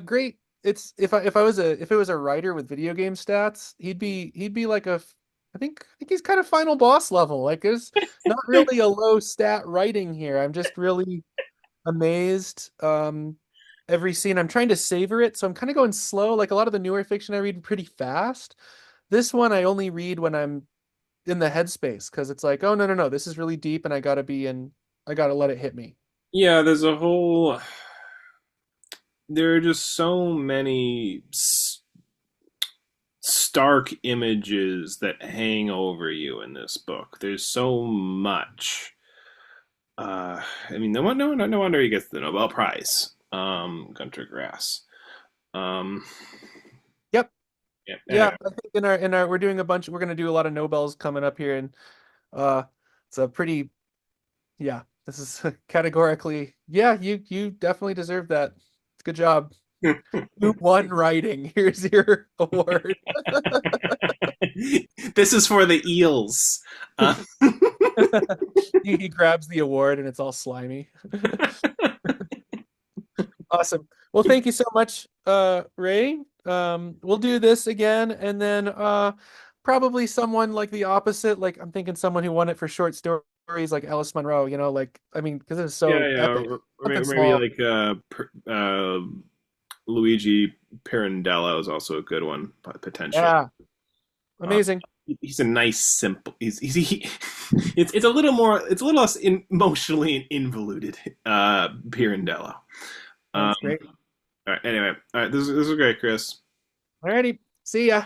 Great. It's if it was a writer with video game stats, he'd be like a I think he's kind of final boss level. Like there's not really a low stat writing here. I'm just really amazed. Every scene I'm trying to savor it, so I'm kind of going slow. Like a lot of the newer fiction I read pretty fast. This one I only read when I'm in the headspace because it's like, oh no, this is really deep and I gotta let it hit me. Yeah, there's a whole there are just so many stark images that hang over you in this book. There's so much. I mean, no wonder he gets the Nobel Prize. Gunter Grass. Um, Yep. yeah. Yeah, Anyway, I think in our we're gonna do a lot of Nobels coming up here and uh it's a pretty yeah, this is categorically yeah, you definitely deserve that. It's good job. You won writing. Here's your award. this is for the eels. Uh, He grabs the award and it's all slimy. Awesome. Well, thank you so much, Ray. We'll do this again, and then probably someone like the opposite. Like I'm thinking someone who won it for short stories, like Alice Munro. You know, like I mean, because it's Yeah, so yeah, epic. or Something maybe small. like Luigi Pirandello is also a good one potentially. Yeah, Uh, amazing. he's a nice, simple. It's a little more. It's a little less emotionally involuted. Pirandello. Um, That's great. all right. Anyway, all right. This is great, Chris. Alrighty. See ya.